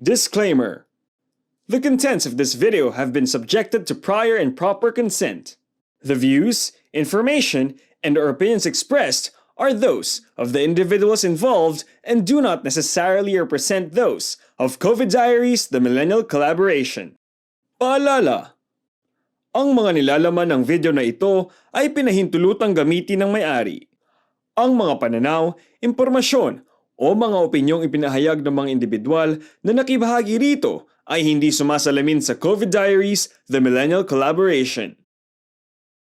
Disclaimer: the contents of this video have been subjected to prior and proper consent. The views, information, and or opinions expressed are those of the individuals involved and do not necessarily represent those of COVID Diaries, the Millennial Collaboration. Paalala! Ang mga nilalaman ng video na ito ay pinahintulutang gamitin ng may-ari. Ang mga pananaw, impormasyon, o mga opinyong ipinahayag ng mga individual na nakibahagi rito ay hindi sumasalamin sa COVID Diaries, the Millennial Collaboration.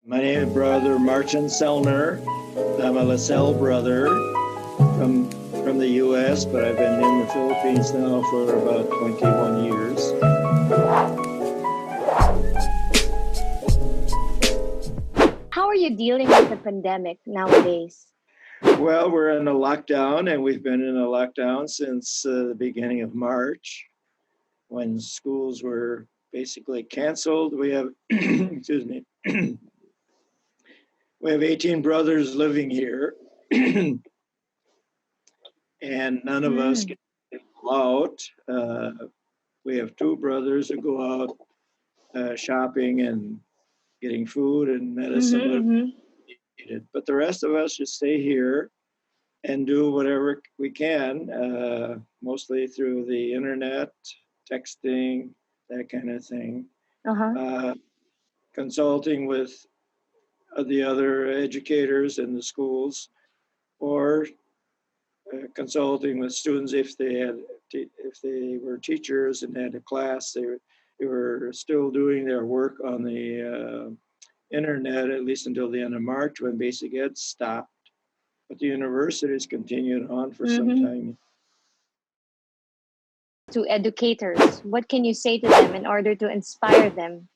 My name is Brother Sellner. I'm a Salle Brother from the U.S., but I've been in the Philippines now for about 21 years. How are you dealing with the pandemic nowadays? Well, we're in a lockdown, and we've been in a lockdown since the beginning of March, when schools were basically canceled. We have, excuse me, we have 18 brothers living here, and none of us can go out. We have two brothers that go out shopping and getting food and medicine. But the rest of us just stay here and do whatever we can, mostly through the internet, texting, that kind of thing. Consulting with the other educators in the schools, or consulting with students if they were teachers and had a class. They were still doing their work on the internet, at least until the end of March, when basic ed stopped. But the universities continued on for some time. To educators, what can you say to them in order to inspire them?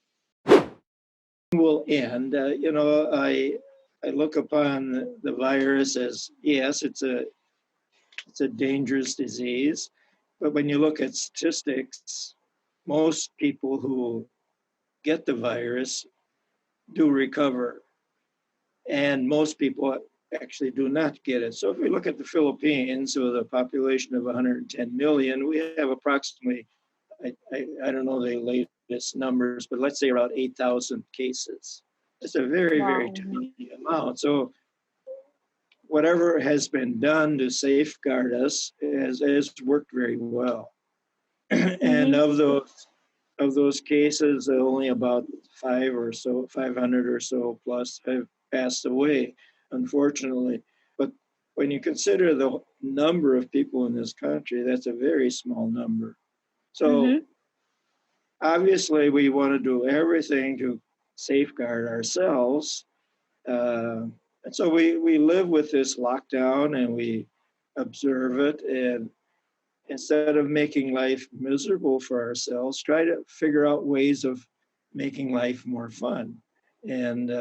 Will end. I look upon the virus as, yes, it's a dangerous disease, but when you look at statistics, most people who get the virus do recover, and most people actually do not get it. So if we look at the Philippines with a population of 110 million, we have approximately, I don't know the latest numbers, but let's say around 8,000 cases. It's a very, very tiny amount. So whatever has been done to safeguard us has worked very well. And of those cases, only about 500 or so plus have passed away, unfortunately. But when you consider the number of people in this country, that's a very small number. So obviously we want to do everything to safeguard ourselves. And so we live with this lockdown and we observe it, and instead of making life miserable for ourselves, try to figure out ways of making life more fun. And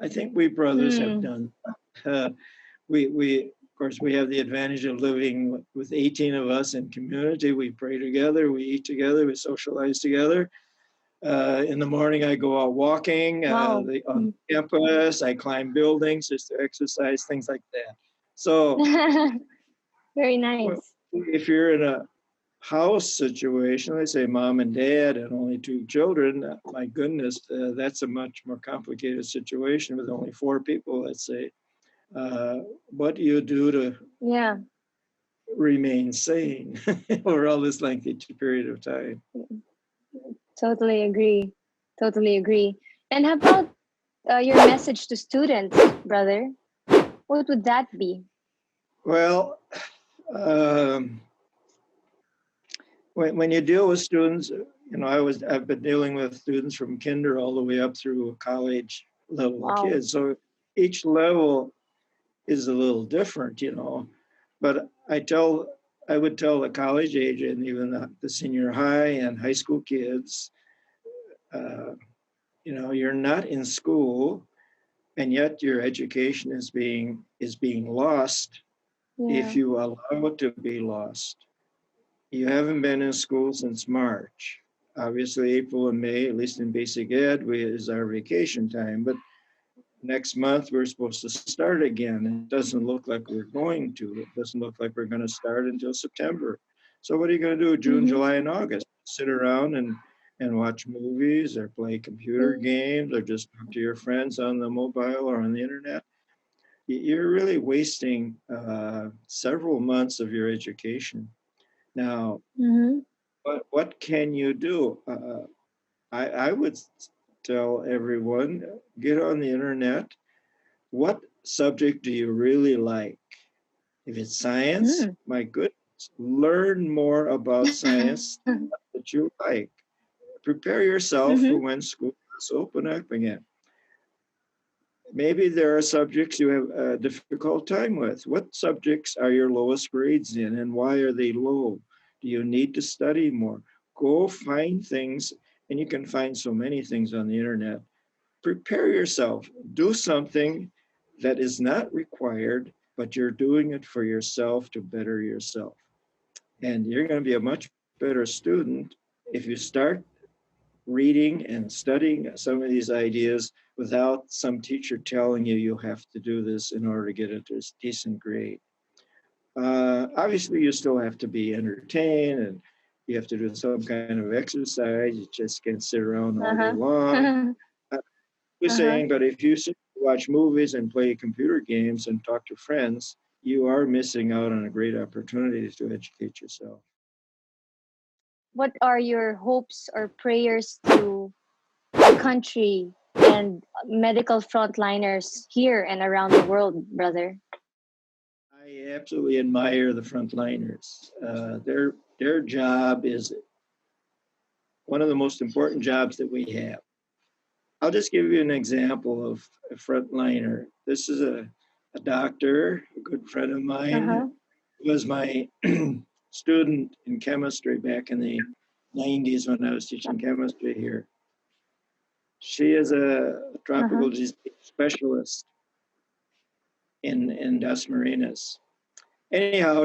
I think we brothers have done. Of course, we have the advantage of living with 18 of us in community. We pray together, we eat together, we socialize together. In the morning, I go out walking on campus. I climb buildings just to exercise, things like that. So very nice. If you're in a house situation, let's say mom and dad and only two children, my goodness, that's a much more complicated situation with only 4 people, let's say. What do you do to remain sane over all this lengthy period of time? Totally agree. And how about your message to students, brother? What would that be? Well, when you deal with students, I've been dealing with students from kinder all the way up through college level kids. So each level is a little different, But I would tell the college age and even the senior high and high school kids, you're not in school, and yet your education is being lost if you allow it to be lost. You haven't been in school since March. Obviously, April and May, at least in basic ed, is our vacation time. But next month, we're supposed to start again. It doesn't look like we're going to. It doesn't look like we're going to start until September. So what are you going to do June, Mm-hmm. July, and August? Sit around and watch movies or play computer games or just talk to your friends on the mobile or on the internet? You're really wasting several months of your education. Now, Mm-hmm. what can you do? I would tell everyone, get on the internet. What subject do you really like? If it's science, my goodness, learn more about science that you like. Prepare yourself for Mm-hmm. when schools open up again. Maybe there are subjects you have a difficult time with. What subjects are your lowest grades in and why are they low? Do you need to study more? Go find things, and you can find so many things on the internet. Prepare yourself. Do something that is not required, but you're doing it for yourself to better yourself. And you're going to be a much better student if you start reading and studying some of these ideas without some teacher telling you you have to do this in order to get a decent grade. Obviously, you still have to be entertained and you have to do some kind of exercise. You just can't sit around all day long. Uh-huh. You're Uh-huh. saying, but if you sit, watch movies and play computer games and talk to friends, you are missing out on a great opportunity to educate yourself. What are your hopes or prayers to the country and medical frontliners here and around the world, brother? I absolutely admire the frontliners. Their job is one of the most important jobs that we have. I'll just give you an example of a frontliner. This is a doctor, a good friend of mine, Uh-huh. was my student in chemistry back in the 90s when I was teaching chemistry here. She is a Uh-huh. tropical disease specialist in Das Marinas. Anyhow,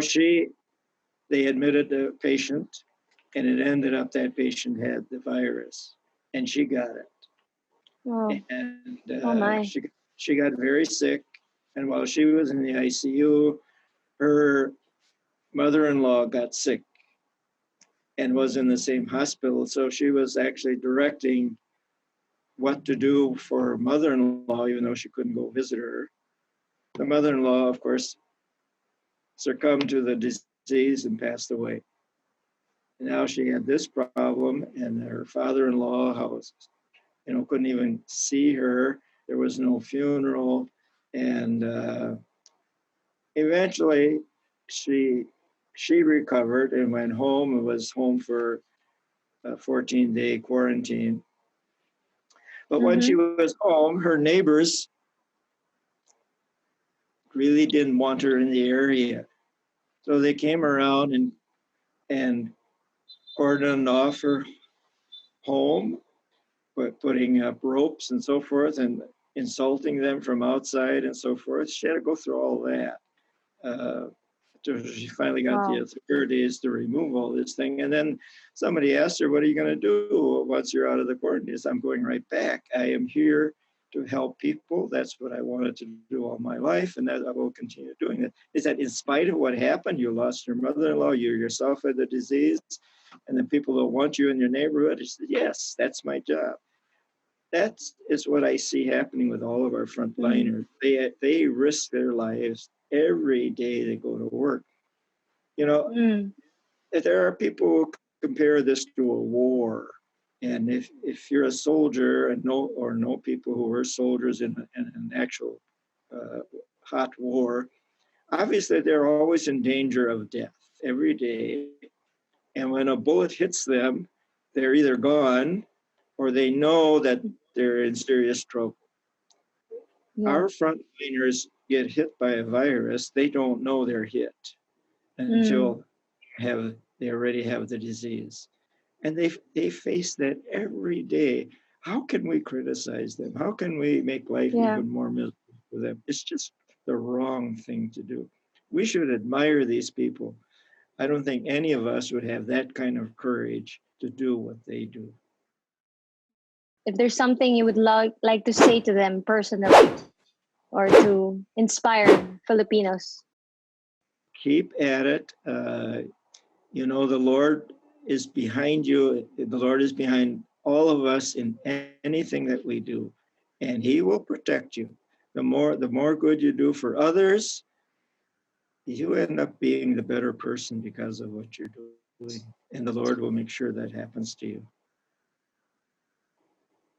they admitted the patient, and it ended up that patient had the virus, and she got it. Oh, And oh my. she got very sick. And while she was in the ICU, her mother-in-law got sick and was in the same hospital. So she was actually directing what to do for her mother-in-law, even though she couldn't go visit her. The mother-in-law, of course, succumbed to the disease and passed away. Now she had this problem, and her father-in-law, couldn't even see her. There was no funeral, and eventually she recovered and went home and was home for a 14-day quarantine. But when she Mm-hmm. was home, her neighbors really didn't want her in the area, so they came around and cordoned off her home, putting up ropes and so forth, and insulting them from outside and so forth. She had to go through all that. She finally got the Wow. authorities to remove all this thing. And then somebody asked her, what are you going to do once you're out of the quarantine? She said, I'm going right back. I am here to help people. That's what I wanted to do all my life, and that I will continue doing it. Is that in spite of what happened, you lost your mother-in-law, you yourself had the disease, and the people don't want you in your neighborhood? She said, yes, that's my job. That is what I see happening with all of our Mm. frontliners. They risk their lives every day they go to work. You know, Mm. if there are people who compare this to a war, and if you're a soldier and know people who were soldiers in an actual uh, hot war, obviously they're always in danger of death every day. And when a bullet hits them, they're either gone or they know that they're in serious trouble. Yeah. Our frontliners get hit by a virus, they don't know they're hit Mm. until they already have the disease. And they face that every day. How can we criticize them? How can we make life Yeah. even more miserable for them? It's just the wrong thing to do. We should admire these people. I don't think any of us would have that kind of courage to do what they do. If there's something you would like to say to them personally or to inspire Filipinos. Keep at it. You know, the Lord is behind you. The Lord is behind all of us in anything that we do, and He will protect you. The more good you do for others, you end up being the better person because of what you're doing. And the Lord will make sure that happens to you.